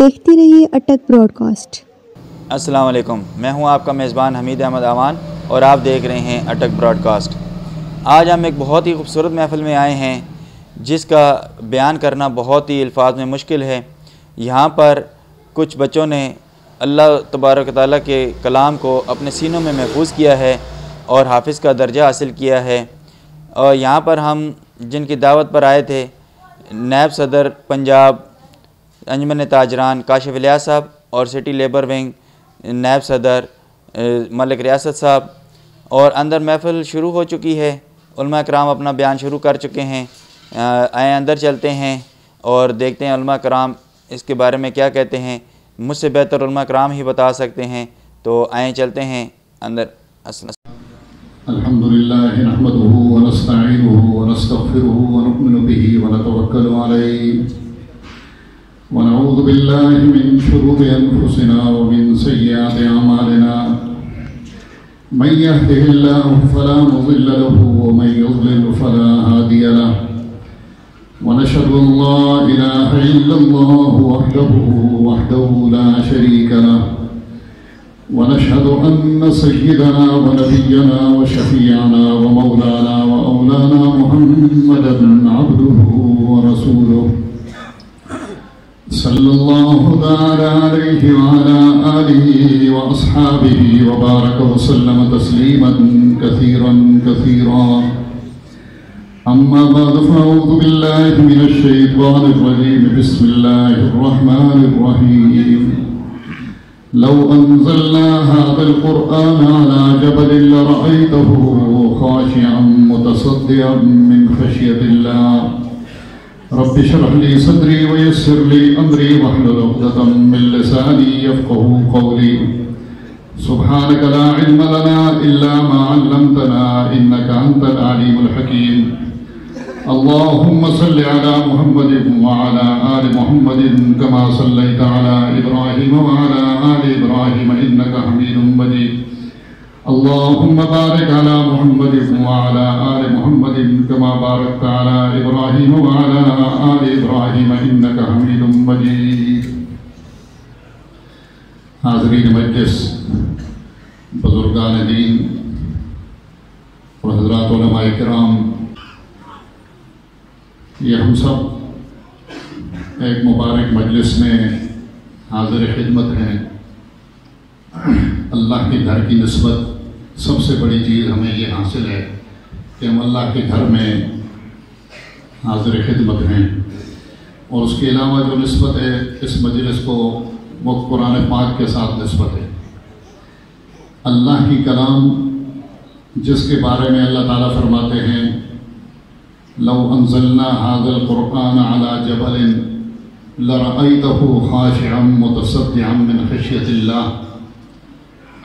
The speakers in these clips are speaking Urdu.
دیکھتے رہیے اٹک براڈ کاسٹ۔ السلام علیکم، میں ہوں آپ کا میزبان حمید احمد اعوان اور آپ دیکھ رہے ہیں اٹک براڈ کاسٹ۔ آج ہم ایک بہت ہی خوبصورت محفل میں آئے ہیں جس کا بیان کرنا بہت ہی الفاظ میں مشکل ہے۔ یہاں پر کچھ بچوں نے اللہ تبارک و تعالیٰ کے کلام کو اپنے سینوں میں محفوظ کیا ہے اور حافظ کا درجہ حاصل کیا ہے۔ اور یہاں پر ہم جن کی دعوت پر آئے تھے، نائب صدر پنجاب انجمن تاجران کاشف الیاس صاحب اور سٹی لیبر ونگ نائب صدر ملک ریاست صاحب، اور اندر محفل شروع ہو چکی ہے۔ علماء کرام اپنا بیان شروع کر چکے ہیں۔ آئیں اندر چلتے ہیں اور دیکھتے ہیں علماء کرام اس کے بارے میں کیا کہتے ہیں۔ مجھ سے بہتر علماء کرام ہی بتا سکتے ہیں، تو آئیں چلتے ہیں اندر۔ الحمدللہ نحمده ونستعینه ونستغفره ونؤمن به ونتوکل علیہ ونعوذ باللہ من شرور انفسنا ومن سیئات اعمالنا من يهده الله فلا مضل له ومن يضلل فلا هادي له ونشهد ان لا اله الا الله وحده لا شريك له ونشهد أن سيدنا ونبينا وشفيعنا ومولانا وأولانا محمدا عبده ورسوله صلى الله تعالى عليه وعلى آله وأصحابه وبارك وسلم تسليما كثيرا كثيرا أما بعد فأعوذ بالله من الشيطان الرجيم بسم الله الرحمن الرحيم لو أنزلنا هذا القرآن على جبل لرأيته خاشعا متصدعا من خشية الله رب اشرح لي صدري ويسر لي أمري واحلل عقدة من لساني يفقهوا قولي سبحانك لا علم لنا إلا ما علمتنا إنك أنت العليم الحكيم اللهم صل على محمد وعلى آل محمد كما صليت على إبراهيم وعلى آل إبراهيم إنك حميد مجيد اللهم بارك على محمد وعلى آل محمد كما باركت على إبراهيم وعلى آل إبراهيم إنك حميد مجيد۔ حاضرین مجلس، بزرگان دین اور حضرات علماء کرام، یہ ہم سب ایک مبارک مجلس میں حاضر خدمت ہیں۔ اللہ کے گھر کی نسبت سب سے بڑی چیز ہمیں یہ حاصل ہے کہ ہم اللہ کے گھر میں حاضر خدمت ہیں، اور اس کے علاوہ جو نسبت ہے اس مجلس کو وہ قرآن پاک کے ساتھ نسبت ہے۔ اللہ کی کلام جس کے بارے میں اللہ تعالیٰ فرماتے ہیں لو انزلنا هذا القرآن على جبل لرأيته خاشعا متصدعا من خشية الله،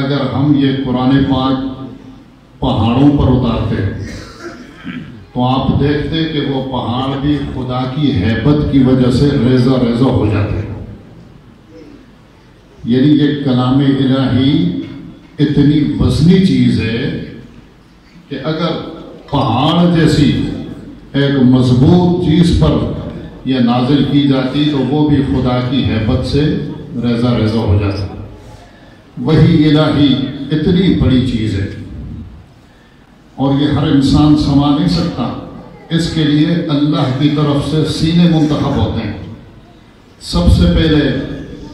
اگر ہم یہ قرآن پاک پہاڑوں پر اتارتے تو آپ دیکھتے کہ وہ پہاڑ بھی خدا کی ہیبت کی وجہ سے ریزہ ریزہ ہو جاتے۔ یعنی یہ کلام الہی اتنی وزنی چیز ہے کہ اگر پہاڑ جیسی ایک مضبوط چیز پر یہ نازل کی جاتی تو وہ بھی خدا کی ہیبت سے ریزہ ریزہ ہو جاتا۔ وحی الہی اتنی بڑی چیز ہے اور یہ ہر انسان سما نہیں سکتا، اس کے لیے اللہ کی طرف سے سینے منتخب ہوتے ہیں۔ سب سے پہلے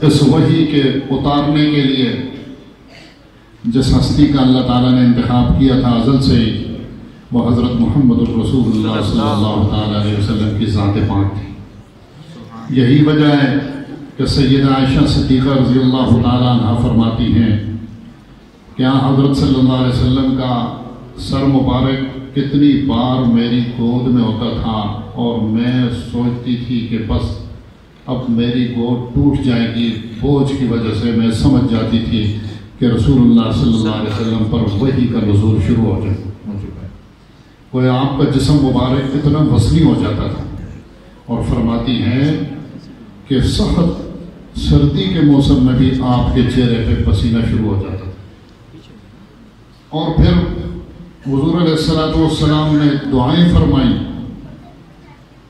اس وحی کے اتارنے کے لیے جس ہستی کا اللہ تعالیٰ نے انتخاب کیا تھا ازل سے ہی، وہ حضرت محمد الرسول اللہ صلی اللہ علیہ وسلم کی ذات پاک تھی۔ یہی وجہ ہے کہ سیدہ عائشہ صدیقہ رضی اللہ تعالیٰ عنہ فرماتی ہیں کہ حضرت صلی اللہ علیہ وسلم کا سر مبارک کتنی بار میری گود میں ہوتا تھا اور میں سوچتی تھی کہ بس اب میری گود ٹوٹ جائے گی بوجھ کی وجہ سے۔ میں سمجھ جاتی تھی کہ رسول اللہ صلی اللہ علیہ وسلم پر وحی کا نزول شروع ہو چکا ہے۔ کوئی آپ کا جسم مبارک اتنا وزنی ہو جاتا تھا، اور فرماتی ہیں کہ سخت سردی کے موسم میں بھی آپ کے چہرے پہ پسینہ شروع ہو جاتا تھا۔ اور پھر حضور علیہ السلام نے دعائیں فرمائیں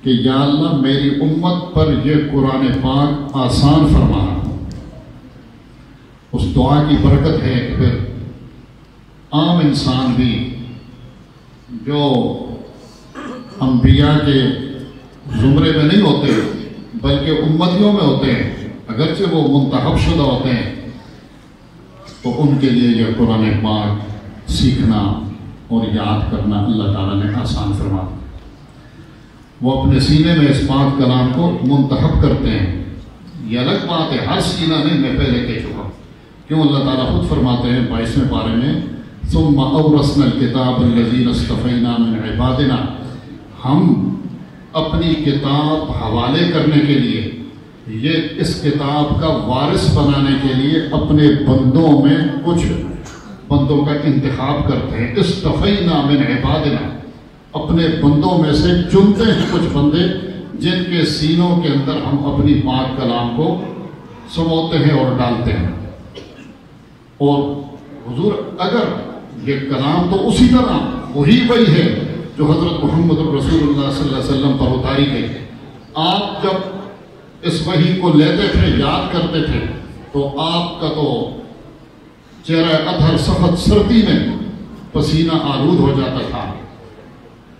کہ یا اللہ میری امت پر یہ قرآن پاک آسان فرما. اس دعا کی برکت ہے کہ پھر عام انسان بھی جو انبیاء کے زمرے میں نہیں ہوتے بلکہ امتیوں میں ہوتے ہیں، اگرچہ وہ منتخب شدہ ہوتے ہیں، تو ان کے لیے یہ قرآن پاک سیکھنا اور یاد کرنا اللہ تعالیٰ نے آسان فرما. وہ اپنے سینے میں اس پاک کلام کو منتخب کرتے ہیں. یہ الگ بات ہے، ہر سینہ نہیں، میں پہلے کہہ چکا. کیوں اللہ تعالیٰ خود فرماتے ہیں 22ویں پارے میں ثم اورثنا الکتاب الذین اصطفینا من عبادنا، ہم اپنی کتاب حوالے کرنے کے لیے، یہ اس کتاب کا وارث بنانے کے لیے اپنے بندوں میں کچھ بندوں کا انتخاب کرتے ہیں. اصطفینا من عبادنا، اپنے بندوں میں سے چنتے ہیں کچھ بندے جن کے سینوں کے اندر ہم اپنی پاک کلام کو سموتے ہیں اور ڈالتے ہیں. اور حضور اگر یہ کلام تو اسی طرح وہی ہے جو حضرت محمد رسول اللہ صلی اللہ علیہ وسلم پر اتاری گئی. آپ جب اس وحی کو لیتے تھے، یاد کرتے تھے، تو آپ کا تو چہرہ اطہر سخت سردی میں پسینہ آلود ہو جاتا تھا.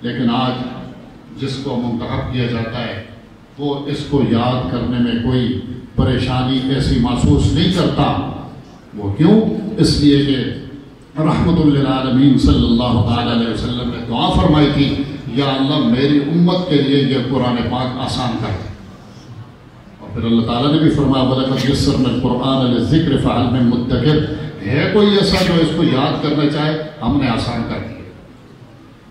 لیکن آج جس کو منتخب کیا جاتا ہے وہ اس کو یاد کرنے میں کوئی پریشانی ایسی محسوس نہیں کرتا. وہ کیوں؟ اس لیے کہ رحمت للعالمین صلی اللہ تعالیٰ علیہ وسلم نے دعا فرمائی تھی، یا اللہ میری امت کے لیے یہ قرآن پاک آسان کر. اور پھر اللہ تعالیٰ نے بھی فرمایا وَلَقَدْ يَسَّرْنَا الْقُرْآنَ لِلذِّكْرِ فَهَلْ مِن مُدَّكِرٍ، ہے کوئی ایسا جو اس کو یاد کرنا چاہے؟ ہم نے آسان کر دیا.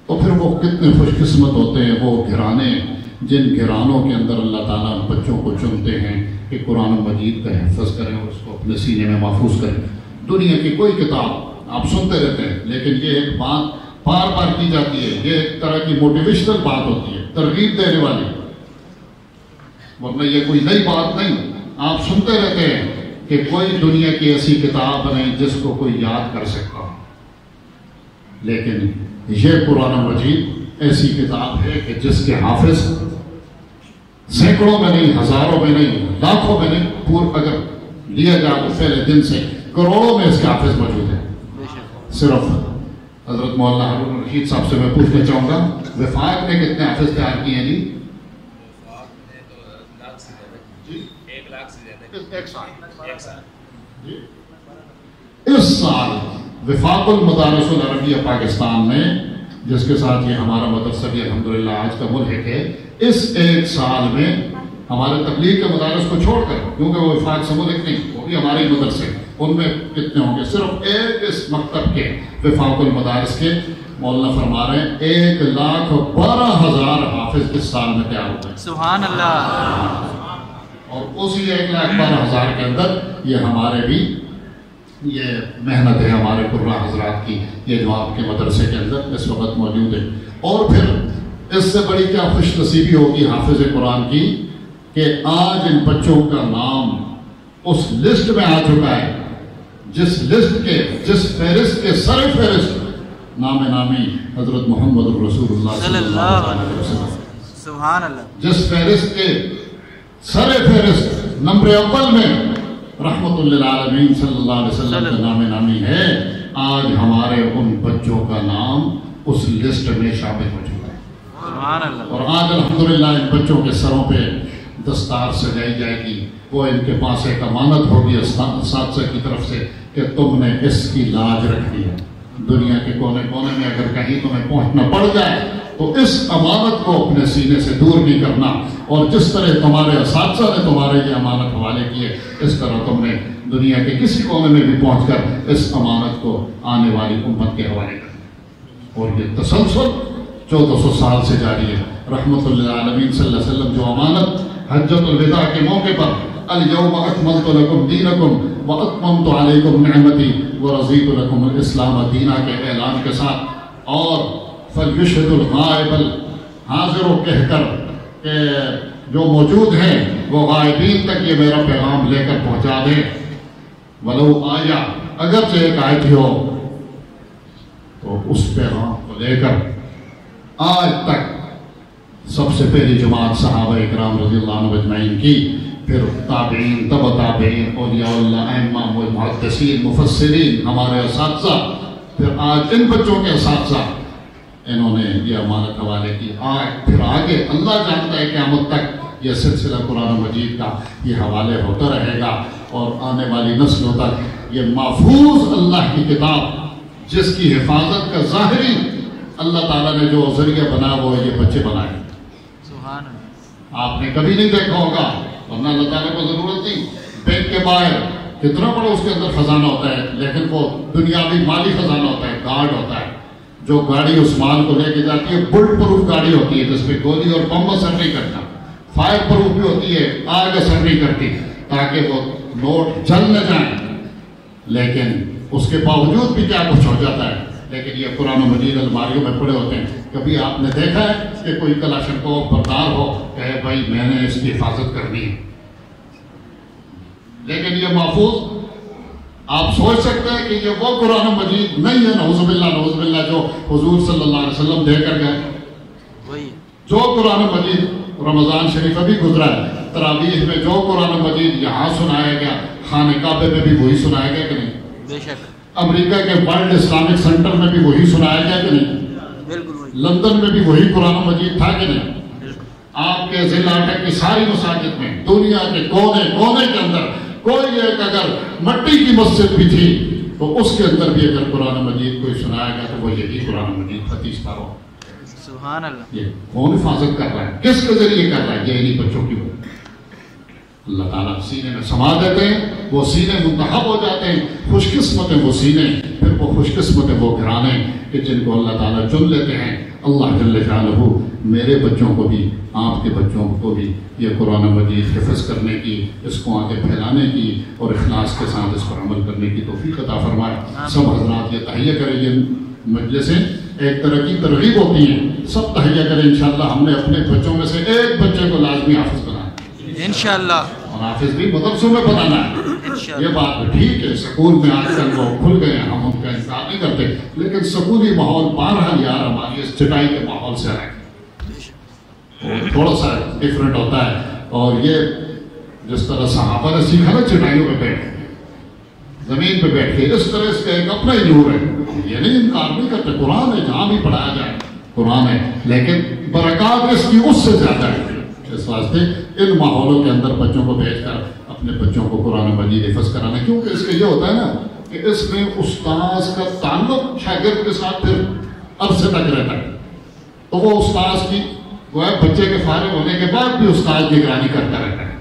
تو پھر وہ کتنے خوش قسمت ہوتے ہیں وہ گھرانے جن گھرانوں کے اندر اللہ تعالیٰ بچوں کو چنتے ہیں کہ قرآن مجید کا حفظ کریں اور اس کو اپنے سینے میں محفوظ کریں. دنیا کی کوئی کتاب آپ سنتے رہتے ہیں، لیکن یہ ایک بات بار بار کی جاتی ہے، یہ ایک طرح کی موٹیویشنل بات ہوتی ہے، ترغیب دینے والی، ورنہ یہ کوئی نئی بات نہیں. آپ سنتے رہتے ہیں کہ کوئی دنیا کی ایسی کتاب نہیں جس کو کوئی یاد کر سکتا. لیکن یہ قرآن مجید ایسی کتاب ہے کہ جس کے حافظ سینکڑوں میں نہیں، ہزاروں میں نہیں، لاکھوں میں نہیں، اگر لیا جائے تو پہلے دن سے کروڑوں میں اس کے حافظ موجود ہیں. صرف حضرت مولانا ہارون رشید صاحب سے میں پوچھنا چاہوں گا وفاق نے کتنے حافظ تیار کیے ہیں جی؟ اس سال وفاق المدارس العربیہ پاکستان میں، جس کے ساتھ یہ ہمارا مدرسہ بھی الحمدللہ آج کا ملحق ہے، اس ایک سال میں ہمارے تبلیغ کے مدارس کو چھوڑ کر، کیونکہ وہ وفاق سے ملحق نہیں، وہ بھی ہمارے مدرسے، ان میں کتنے ہوں گے؟ صرف ایک اس مکتب کے وفاق المدارس کے مولانا فرما رہے ہیں 1,12,000 حافظ اس سال میں تیار ہوئے. سبحان اللہ. اور اسی 1,12,000 کے اندر یہ ہمارے بھی یہ محنت ہے ہمارے قرآن حضرات کی، یہ جو آپ کے مدرسے کے اندر اس وقت موجود ہے. اور پھر اس سے بڑی کیا خوش نصیبی ہوگی حافظ قرآن کی کہ آج ان بچوں کا نام اس لسٹ میں آ چکا ہے جس لسٹ کے، جس فہرست کے سر فہرست نام نامی حضرت محمد رسول اللہ صلی اللہ علیہ وسلم. سبحان اللہ. جس فہرست کے سر فہرست نمبر اول میں رحمت للعالمین صلی اللہ علیہ وسلم کا نام نامی ہے، آج ہمارے ان بچوں کا نام اس لسٹ میں شامل ہو چکا ہے. سبحان اللہ. اور آج الحمدللہ ان بچوں کے سروں پہ دستار سجائی جائے گی. وہ ان کے پاس ایک امانت ہوگی اساتذہ کی طرف سے کہ تم نے اس کی لاج رکھنی ہے. دنیا کے کونے کونے میں اگر کہیں تمہیں پہنچنا پڑ جائے تو اس امانت کو اپنے سینے سے دور نہیں کرنا. اور جس طرح تمہارے اساتذہ نے تمہارے یہ امانت حوالے کیے، اس طرح تم نے دنیا کے کسی کونے میں بھی پہنچ کر اس امانت کو آنے والی امت کے حوالے کرنا. اور یہ تسلسل 1400 سال سے جاری ہے. رحمت للعالمین صلی اللہ علیہ وسلم جو امانت حجۃ الوداع کے موقع پر الیوم اکملت لکم دینکم واتممت علیکم نعمتی ورضیت لکم الاسلام دینا کے اعلان کے ساتھ، اور فلیشہد الغائب الحاضر کہہ کر کہ جو موجود ہیں وہ غائبین تک یہ میرا پیغام لے کر پہنچا دیں. ولو آیا، اگرچہ ایک آیت ہی ہو، تو اس پیغام کو لے کر آج تک سب سے پہلی جماعت صحابہ اکرام رضی اللہ عنہ اجمعین کی، پھر تابعین، تبع تابعین، اولیاء اللہ، ائمہ، محدثین، مفسرین، ہمارے اساتذہ، پھر آج ان بچوں کے اساتذہ، انہوں نے یہ امانت حوالے کی۔ پھر آگے اللہ جانتا ہے قیامت تک یہ سلسلہ قرآن مجید کا یہ حوالے ہوتا رہے گا، اور آنے والی نسلوں تک یہ محفوظ اللہ کی کتاب، جس کی حفاظت کا ظاہری اللہ تعالیٰ نے جو ذریعہ بنا وہ یہ بچے بنائے۔ سبحان اللہ۔ آپ نے کبھی نہیں دیکھا ہوگا، ورنہ اللہ تعالیٰ کو ضرورت نہیں۔ بینک کے باہر کتنا بڑا اس کے اندر خزانہ ہوتا ہے، لیکن وہ دنیاوی مالی خزانہ ہوتا ہے، گارڈ ہوتا ہے۔ جو گاڑی اس مال کو لے کے جاتی ہے بلٹ پروف گاڑی ہوتی ہے، جس پہ گولی اور بم اثر نہیں کرتا، فائر پروف بھی ہوتی ہے، آگ اثر نہیں کرتی، تاکہ وہ نوٹ جل نہ جائیں۔ لیکن اس کے باوجود بھی کیا کچھ ہو جاتا ہے، لیکن یہ قرآن مجید الماریوں میں پڑے ہوتے ہیں۔ کبھی آپ نے دیکھا ہے کہ کوئی کلاشنکوف بردار ہو کہ بھائی میں نے اس کی حفاظت کرنی ہے، لیکن یہ محفوظ۔ آپ سوچ سکتے ہیں کہ یہ وہ قرآن مجید نہیں ہے، نعوذ باللہ، جو حضور صلی اللہ علیہ وسلم دے کر گئے۔ جو قرآن مجید رمضان شریف ابھی گزرا ہے، تراویح میں جو قرآن مجید یہاں سنایا گیا، خانہ کعبے میں بھی وہی سنایا گیا کہ نہیں؟ بے شک۔ امریکہ کے ورلڈ اسلامک سینٹر میں بھی وہی سنایا گیا کہ نہیں؟ بالکل۔ لندن میں بھی وہی قرآن مجید تھا کہ نہیں؟ آپ کے ضلع اٹک کی ساری مساجد میں، دنیا کے کونے کونے کے اندر کوئی ایک اگر مٹی کی مسجد بھی تھی تو اس کے اندر بھی اگر قرآن مجید کوئی سنایا گیا تو وہ یہی قرآن مجید حدیث پارو۔ سبحان اللہ۔ یہ کون حفاظت کر رہا ہے، کس کے ذریعے کر رہا ہے؟ یہ انہی بچوں کی وجہ۔ اللہ تعالیٰ سینے میں سما دیتے ہیں، وہ سینے منتخب ہو جاتے ہیں۔ خوش قسمت ہیں وہ سینے، پھر وہ خوش قسمت ہیں وہ گھرانے کہ جن کو اللہ تعالیٰ چن لیتے ہیں۔ اللہ جل جلالہ میرے بچوں کو بھی، آپ کے بچوں کو بھی یہ قرآن مجید حفظ کرنے کی، اس کو آگے پھیلانے کی اور اخلاص کے ساتھ اس پر عمل کرنے کی توفیق عطا فرمائے۔ سب حضرات یہ تہیہ کریں، یہ مجلسیں ایک طرح کی ترغیب ہوتی ہیں، سب تہیہ کریں۔ انشاءاللہ ہم نے اپنے بچوں میں سے ایک بچے کو لازمی حافظ بنانا ہے انشاءاللہ، اور حافظ بھی مدرسوں میں بنانا ہے۔ یہ بات بھی ٹھیک ہے، سکول میں آج کل وہ کھل گئے ہیں، ہم ان کا انکار نہیں کرتے، لیکن سکولی ماحول بہرحال یار ہماری اس چٹائی کے ماحول سے رہے، تھوڑا سا ڈفرینٹ ہوتا ہے۔ اور یہ جس طرح صحابہ نے سیکھا نا چٹائیوں پہ بیٹھ کے، زمین پہ بیٹھ کے، اس طرح اس کا ایک اپنا ہی نور ہے۔ یہ نہیں انکار نہیں کرتے، قرآن ہے، جہاں بھی پڑھایا جائے قرآن ہے، لیکن برکات اس کی اس سے زیادہ ہے۔ اس واسطے ان ماحولوں کے اندر بچوں کو بھیج کر اپنے بچوں کو قرآن مجید حفظ کرانا، کیونکہ اس کا یہ ہوتا ہے نا کہ اس میں استاذ کا تعلق شاگرد کے ساتھ پھر عرصے تک رہتا ہے، تو وہ استاذ کی وہ ہے بچے کے فارغ ہونے کے بعد بھی استاد نگرانی کرتا رہتا ہے۔